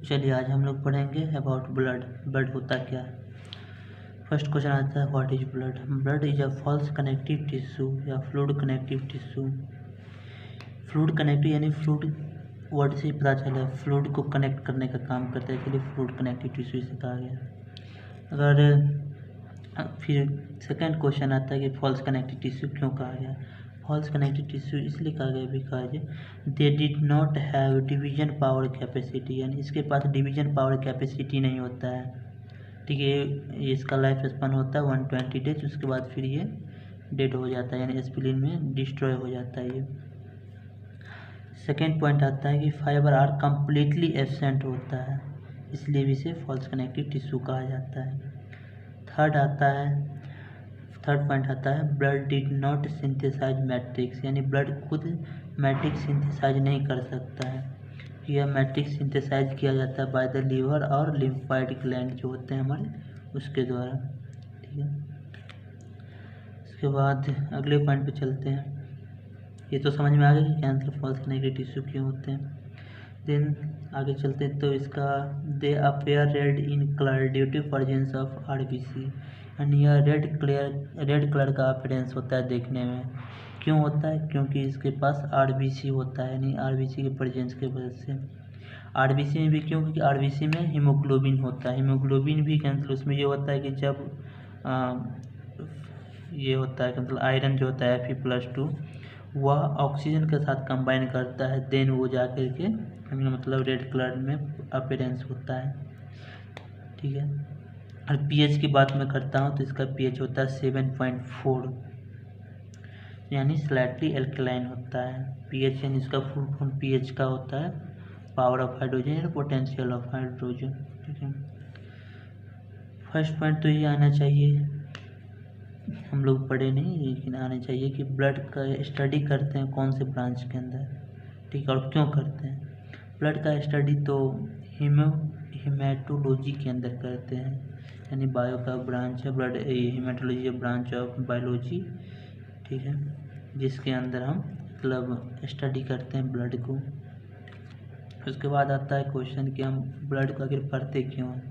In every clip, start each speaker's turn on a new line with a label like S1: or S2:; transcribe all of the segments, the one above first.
S1: चलिए आज हम लोग पढ़ेंगे अबाउट ब्लड। ब्लड होता क्या है। फर्स्ट क्वेश्चन आता है what is blood. Blood is a false connective tissue या fluid connective tissue. Fluid connective यानी फ्लूइड वर्ड से पता चला फ्लूइड को कनेक्ट करने का काम करता है, इसलिए फ्लूइड कनेक्टिव टिश्यू से कहा गया। अगर फिर सेकेंड क्वेश्चन आता है कि फॉल्स कनेक्टिव टिश्यू क्यों कहा गया। फॉल्स कनेक्टिव टिश्यू इसलिए कहा गया because they did not have division power capacity, यानी इसके पास डिवीजन पावर कैपेसिटी नहीं होता है। ठीक है, ये इसका लाइफ स्पान होता है 120 डेज, उसके बाद फिर ये डेड हो जाता है, यानी स्प्लीन में डिस्ट्रॉय हो जाता है ये। सेकेंड पॉइंट आता है कि फाइबर आर कम्प्लीटली एब्सेंट होता है, इसलिए भी इसे फॉल्स कनेक्टिव टिश्यू कहा जाता है। थर्ड पॉइंट आता है blood did not synthesise matrix, यानी ब्लड खुद मैट्रिक्स सिंथेसाइज नहीं कर सकता है। यह मैट्रिक्स सिंथेसाइज किया जाता है बाय द लीवर और लिम्फोइड ग्लैंड जो होते हैं हमारे, उसके द्वारा। ठीक है, इसके बाद अगले पॉइंट पे चलते हैं। ये तो समझ में आ गया कि कैंसर फॉल्स कनेक्टिव टिश्यू क्यों होते हैं। देन आगे चलते हैं तो इसका they appear red in colour due to presence of RBC, यानी यह रेड कलर का अपीयरेंस होता है देखने में। क्यों होता है? क्योंकि इसके पास आरबीसी होता है, यानी आरबीसी के प्रेजेंस की वजह से। आरबीसी में भी क्यों? क्योंकि आरबीसी में हीमोग्लोबिन होता है। हीमोग्लोबिन भी कैंसर उसमें ये होता है कि जब ये होता है मतलब आयरन जो होता है Fe+2 वह ऑक्सीजन के साथ कंबाइन करता है, देन वो जा कर के मतलब रेड कलर में अपीयरेंस होता है। ठीक है, और पीएच की बात मैं करता हूँ तो इसका पीएच होता है 7.4, यानी स्लाइटली एल्कलाइन होता है। पीएच यानी इसका फुल फॉर्म पीएच का होता है पावर ऑफ हाइड्रोजन या पोटेंशियल ऑफ हाइड्रोजन। ठीक है, फर्स्ट पॉइंट तो ये आना चाहिए, हम लोग पढ़े नहीं लेकिन आने चाहिए कि ब्लड का स्टडी करते हैं कौन से ब्रांच के अंदर। ठीक है, और क्यों करते हैं। ब्लड का स्टडी तो हीमेटोलॉजी के अंदर करते हैं, यानी बायो का ब्रांच है blood, haematology branch of biology. ठीक है, जिसके अंदर हम मतलब स्टडी करते हैं ब्लड को। उसके बाद आता है क्वेश्चन कि हम ब्लड को आखिर पढ़ते क्यों हैं।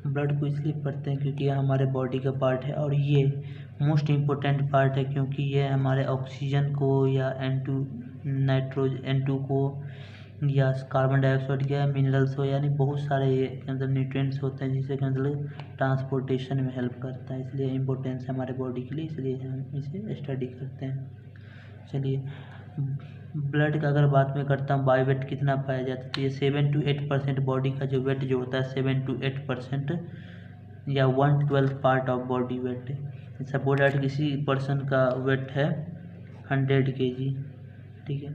S1: ब्लड को इसलिए पढ़ते हैं क्योंकि यह हमारे बॉडी का पार्ट है और ये मोस्ट इम्पोर्टेंट पार्ट है, क्योंकि ये हमारे ऑक्सीजन को या N2 को या कार्बन डाइऑक्साइड या मिनरल्स हो, यानी बहुत सारे ये अंदर न्यूट्रिएंट्स होते हैं जिससे कि मतलब ट्रांसपोर्टेशन में हेल्प करता है। इसलिए इम्पोर्टेंस है हमारे बॉडी के लिए, इसलिए हम इसे स्टडी करते हैं। चलिए, ब्लड का अगर बात मैं करता हूँ बाई वेट कितना पाया जाता है तो ये 7 to 8% बॉडी का जो वेट जो होता है 7 to 8% या 1/12 पार्ट ऑफ बॉडी वेट है। सपोज दैट किसी पर्सन का वेट है 100 kg। ठीक है,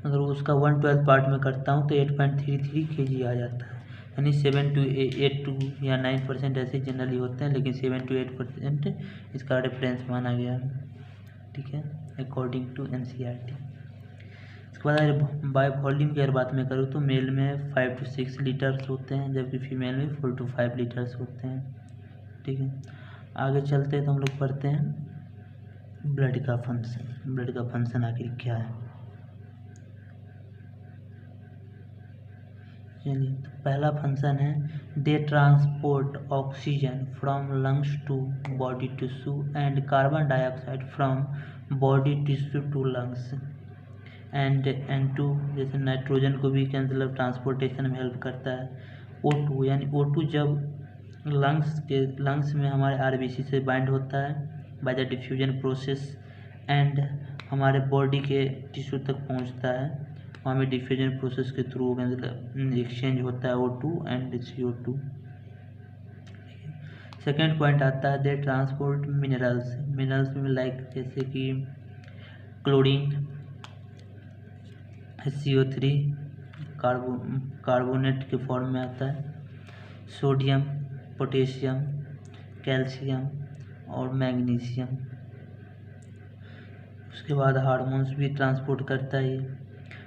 S1: अगर उसका 1/12 पार्ट में करता हूँ तो 8.33 kg आ जाता है, यानी 7 to 8 या 9% ऐसे जनरली होते हैं, लेकिन 7 to 8% इसका रेफरेंस माना गया है। ठीक है, अकॉर्डिंग टू NCERT। इसके बाद बाय वॉल्यूम की अगर बात मैं करूँ तो मेल में 5 to 6 लीटर्स होते हैं, जबकि फीमेल में 4 to 5 लीटर्स होते हैं। ठीक है, आगे चलते हैं तो हम लोग पढ़ते हैं ब्लड का फंक्शन। ब्लड का फंक्शन आखिर क्या है। चलिए, तो पहला फंक्शन है they transport oxygen from lungs to body tissue and carbon dioxide from body tissue to lungs and N2 जैसे नाइट्रोजन को भी मतलब ट्रांसपोर्टेशन में हेल्प करता है। O2 यानी O2 जब लंग्स में हमारे आरबीसी से बाइंड होता है by the diffusion process and हमारे बॉडी के टिश्यू तक पहुंचता है, वहाँ में डिफ्यूजन प्रोसेस के थ्रू मतलब एक्सचेंज होता है O2 and CO2। Second point आता है दे ट्रांसपोर्ट मिनरल्स में लाइक जैसे कि क्लोरीन, CO3 कार्बोनेट के फॉर्म में आता है, सोडियम, पोटेशियम, कैल्शियम और मैग्नीशियम। उसके बाद हार्मोन्स भी ट्रांसपोर्ट करता है,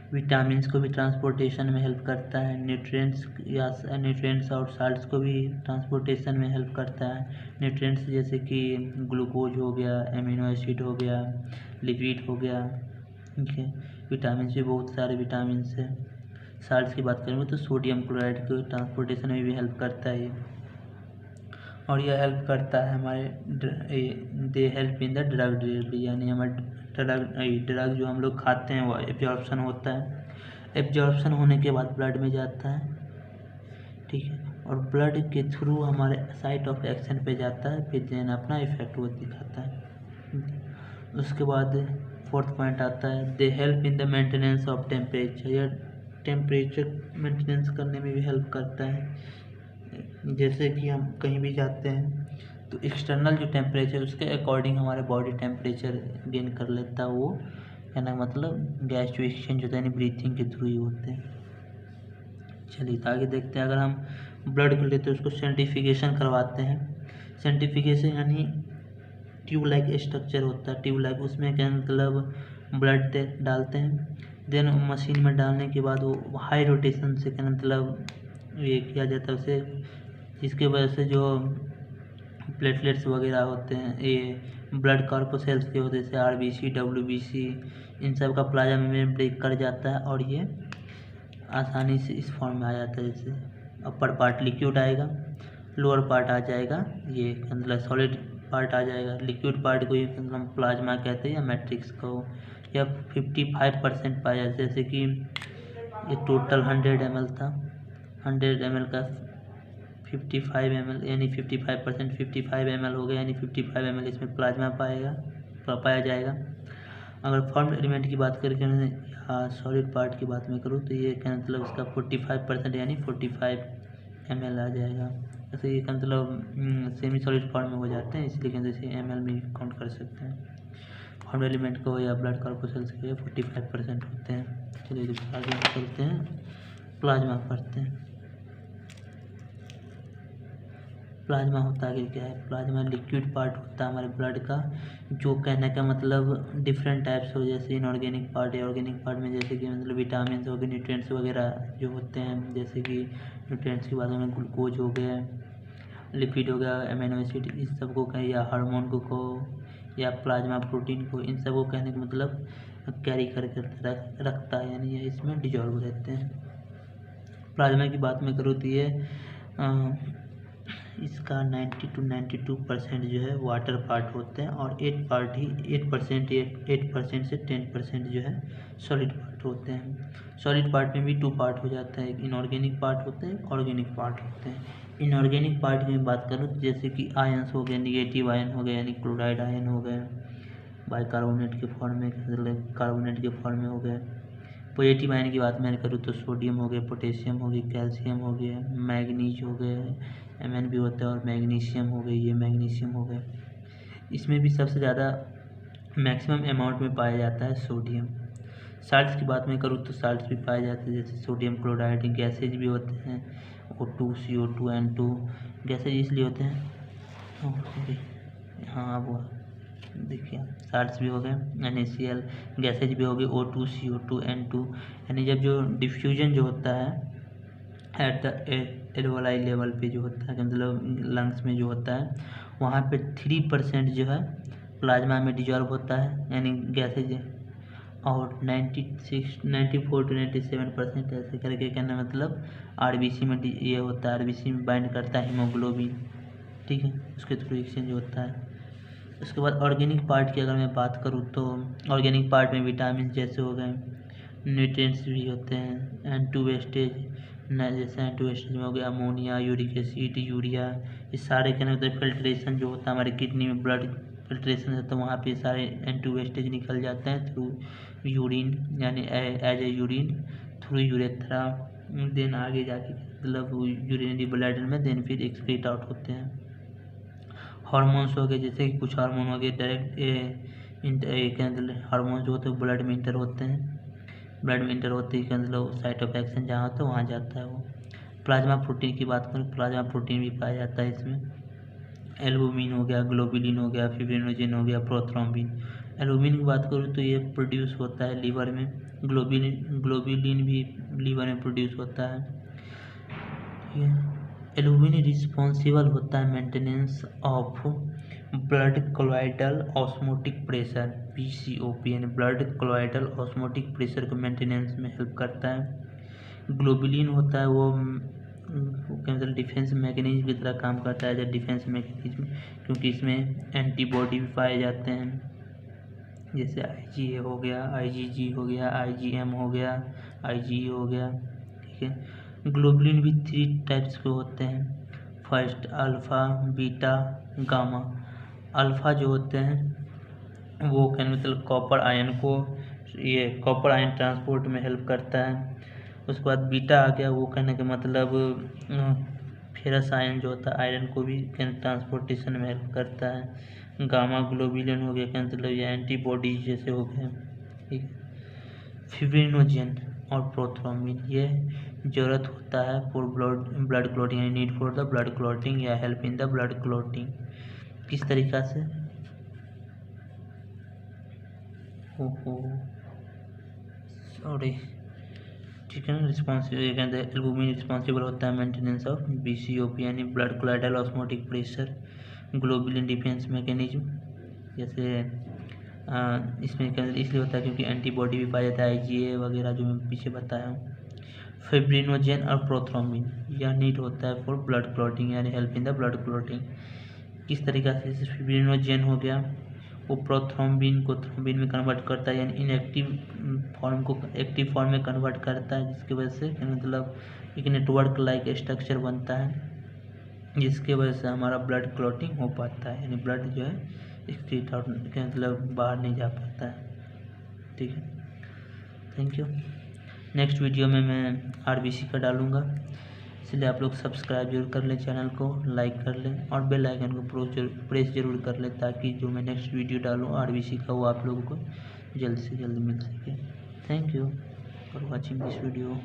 S1: विटामिन्स को भी ट्रांसपोर्टेशन में हेल्प करता है, न्यूट्रिएंट्स और साल्ट्स को भी ट्रांसपोर्टेशन में हेल्प करता है। न्यूट्रिएंट्स जैसे कि ग्लूकोज हो गया, एमिनो एसिड हो गया, लिपिड हो गया। ठीक है, विटामिन भी बहुत सारे विटामिन है। साल्ट्स की बात करेंगे तो सोडियम क्लोराइड को ट्रांसपोर्टेशन में भी हेल्प करता है ये, और यह हेल्प करता है हमारे they help in the drug delivery, यानी हमारे ड्रग जो हम लोग खाते हैं वो एब्जॉर्प्शन होता है, एब्जॉर्प्शन होने के बाद ब्लड में जाता है, ठीक है, और ब्लड के थ्रू हमारे साइट ऑफ एक्शन पे जाता है, फिर देन अपना इफेक्ट वो दिखाता है। उसके बाद फोर्थ पॉइंट आता है they help in the maintenance of temperature, या टेम्परेचर मेंटेनेंस करने में भी हेल्प करता है। जैसे कि हम कहीं भी जाते हैं तो एक्सटर्नल जो टेम्परेचर उसके अकॉर्डिंग हमारे बॉडी टेम्परेचर गेन कर लेता है, वो कहना मतलब गैस जो एक्सचेंज होता है यानी ब्रीथिंग के थ्रू ही होते हैं। चलिए तो आगे देखते हैं, अगर हम ब्लड को लेते हैं उसको सेंट्रीफ्यूगेशन करवाते हैं। सेंट्रीफ्यूगेशन यानी ट्यूब लाइक स्ट्रक्चर होता है, ट्यूब लाइक, उसमें क्या मतलब ब्लड डालते हैं, देन मशीन में डालने के बाद वो हाई रोटेशन से क्या मतलब ये किया जाता है उसे, जिसके वजह से जो प्लेटलेट्स वगैरह होते हैं, ये ब्लड कॉर्पोसेल्स के होते हैं जैसे RBC WBC, इन सब का प्लाज्मा मेम्ब्रेन ब्रेक कर जाता है और ये आसानी से इस फॉर्म में आ जाता है। जैसे अपर पार्ट लिक्विड आएगा, लोअर पार्ट आ जाएगा ये मतलब सॉलिड पार्ट आ जाएगा, लिक्विड पार्ट को ये मतलब प्लाज्मा कहते हैं या मैट्रिक्स को, या 55% पाया जाता है। जैसे कि ये टोटल 100 ml था, 100 ml का 55 ml यानी 55% 55 ml हो गया, यानी 55 ml इसमें प्लाज्मा पाया जाएगा। अगर फॉर्म एलिमेंट की बात करके मैं सॉलिड पार्ट की बात में करूँ तो ये क्या मतलब उसका 45% यानी 45 ml आ जाएगा। ऐसे ये मतलब सेमी सॉलिड फॉर्म में हो जाते हैं, इसलिए कहते हैं ml में काउंट कर सकते हैं। फॉर्म एलिमेंट को या ब्लड कॉर्पोसेल्स के 45% होते हैं। चलिए आगे चलते हैं, प्लाज्मा पढ़ते हैं। प्लाज्मा होता है क्या है? प्लाज्मा लिक्विड पार्ट होता है हमारे ब्लड का, जो कहने का मतलब डिफरेंट टाइप्स हो, जैसे इनऑर्गेनिक पार्ट है, ऑर्गेनिक पार्ट में जैसे कि मतलब विटामिन हो गए, न्यूट्रिएंट्स वगैरह जो होते हैं, जैसे कि न्यूट्रिएंट्स की बात में ग्लूकोज हो गया, लिपिड हो गया, अमीनो एसिड, इस सब को कहें, या हार्मोन को या प्लाज्मा प्रोटीन को, इन सब को कहने का मतलब कैरी करके रखता है, यानी ये इसमें डिजॉल्व रहते हैं। प्लाज्मा की बात में करूँ तो ये इसका 90 to 92% जो है वाटर पार्ट होते हैं, और 8% से 10% जो है सॉलिड पार्ट होते हैं। सॉलिड पार्ट में भी 2 पार्ट हो जाता है, इनऑर्गेनिक पार्ट होते हैं, ऑर्गेनिक पार्ट होते हैं। इनऑर्गेनिक पार्ट की बात करूँ तो जैसे कि आयंस हो गए, निगेटिव आयन हो गए यानी क्लोराइड आयन हो गए, बाइकार्बोनेट के फॉर्म में, कार्बोनेट के फॉर्म में हो गए। पॉजिटिव आयन की बात मैंने करूँ तो सोडियम हो गया, पोटेशियम हो गई, कैल्शियम हो गया, मैग्नीज हो गए, Mn भी होता है, और मैग्नीशियम हो गई, ये मैग्नीशियम हो गए। इसमें भी सबसे ज़्यादा मैक्सिमम अमाउंट में पाया जाता है सोडियम। साल्ट्स की बात में करूँ तो साल्ट्स भी पाए जाते हैं, जैसे सोडियम क्लोराइड, गैसेज भी होते हैं, O2 CO2 N2 गैसेज इसलिए होते हैं, हाँ वो देखिए साल्ट्स भी हो गए, NaCl, गैसेज भी हो गई O2 CO2 N2, यानी जब जो डिफ्यूजन जो होता है एट द एल्वोलाई लेवल पे जो होता है, मतलब लंग्स में जो होता है, वहाँ पे 3% जो है प्लाज्मा में डिजॉल्व होता है, यानी गैसेज, और 94 to 97% ऐसे करके कहना मतलब RBC में ये होता है, RBC में बाइंड करता है हीमोग्लोबिन, ठीक है, उसके थ्रू एक्सचेंज होता है। उसके बाद ऑर्गेनिक पार्ट की अगर मैं बात करूँ तो ऑर्गेनिक पार्ट में विटामिन जैसे हो गए, न्यूट्रिएंट्स भी होते हैं, N2 वेस्टेज जैसे N2 वेस्टेज में हो गया अमोनिया, यूरिक एसिड, यूरिया, ये सारे क्या होता है फिल्ट्रेशन जो होता है हमारे किडनी में, ब्लड फिल्ट्रेशन होता है, वहाँ पे सारे N2 वेस्टेज निकल जाते हैं थ्रू यूरिन, यानी as a urine through urethra, then आगे जाके मतलब यूरिनरी ब्लैडर में, देन फिर एक्सक्रीट आउट होते हैं। हार्मोन्स हो गए, जैसे कि कुछ हार्मोन हो गए डायरेक्ट हार्मोन जो होते हैं ब्लड में इंटर होते हैं, ब्लड में इंटर होते ही मतलब साइट ऑफ एक्शन जहाँ होता है वहाँ जाता है वो। प्लाज्मा प्रोटीन की बात करें, प्लाज्मा प्रोटीन भी पाया जाता है इसमें, एल्बुमिन हो गया, ग्लोबुलिन हो गया, फिब्रिनोजेन हो गया, प्रोथ्रोम्बिन। एल्बुमिन की बात करूँ तो ये प्रोड्यूस होता है लीवर में, ग्लोबुलिन भी लीवर में प्रोड्यूस होता है। एल्बुमिन रिस्पॉन्सिबल होता है maintenance of blood colloidal osmotic pressure, BCOP, यानी ब्लड कोलॉइडल ऑस्मोटिक प्रेशर को मेंटेनेंस में हेल्प करता है। ग्लोबुलिन होता है वो केमिकल डिफेंस मैकेनिज्म की तरह काम करता है एज ए डिफेंस मैकेनिज्म, क्योंकि इसमें एंटीबॉडी भी पाए जाते हैं, जैसे IgA हो गया, IgG हो गया, IgM हो गया, IgE हो गया। ठीक है। ग्लोबुलिन भी 3 टाइप्स के होते हैं। First alpha, beta, gamma. Alpha जो होते हैं वो केमिकल कॉपर आयन ट्रांसपोर्ट में हेल्प करता है। उसके बाद बीटा आ गया, वो कहने का मतलब फेरस आयन जो होता है आयरन को भी ट्रांसपोर्टेशन में हेल्प करता है। गामा ग्लोबुलिन हो गया, क्या मतलब ये एंटीबॉडीज जैसे हो गए। ठीक है। फिब्रिनोजेन और प्रोथ्रोम्बिन ये ज़रूरत होता है फॉर ब्लड क्लॉटिंग, यानी need for the blood clotting या help in the blood clotting. किस तरीक़ा से? सॉरी, ठीक है ना। एल्बुमिन रिस्पॉन्सिबल होता है मेंटेनेंस ऑफ BCOP यानी blood collateral osmotic pressure. Globulin defence mechanism, जैसे इसमें इसलिए होता है क्योंकि एंटीबॉडी भी पाया जाता है, IgA वगैरह जो मैं पीछे बताया हूँ। फिब्रिनोजेन और प्रोथ्रोम्बिन यह नीड होता है फॉर ब्लड क्लॉटिंग यानी help in the blood clotting. किस तरीक़ा से? फिब्रिनोजेन हो गया, वो प्रोथ्रोम्बिन को थ्रोम्बिन में कन्वर्ट करता है, यानी इनएक्टिव फॉर्म को एक्टिव फॉर्म में कन्वर्ट करता है, जिसकी वजह से मतलब एक नेटवर्क लाइक स्ट्रक्चर बनता है, जिसके वजह से हमारा ब्लड क्लॉटिंग हो पाता है, यानी ब्लड जो है एक्सक्रीट आउट मतलब बाहर नहीं जा पाता है। ठीक है, थैंक यू। नेक्स्ट वीडियो में मैं RBC का डालूँगा, इसलिए आप लोग सब्सक्राइब जरूर कर लें, चैनल को लाइक कर लें और बेल आइकन को प्रेस जरूर कर लें, ताकि जो मैं नेक्स्ट वीडियो डालूँ RBC का वो आप लोगों को जल्द से जल्द मिल सके। Thank you for watching this video.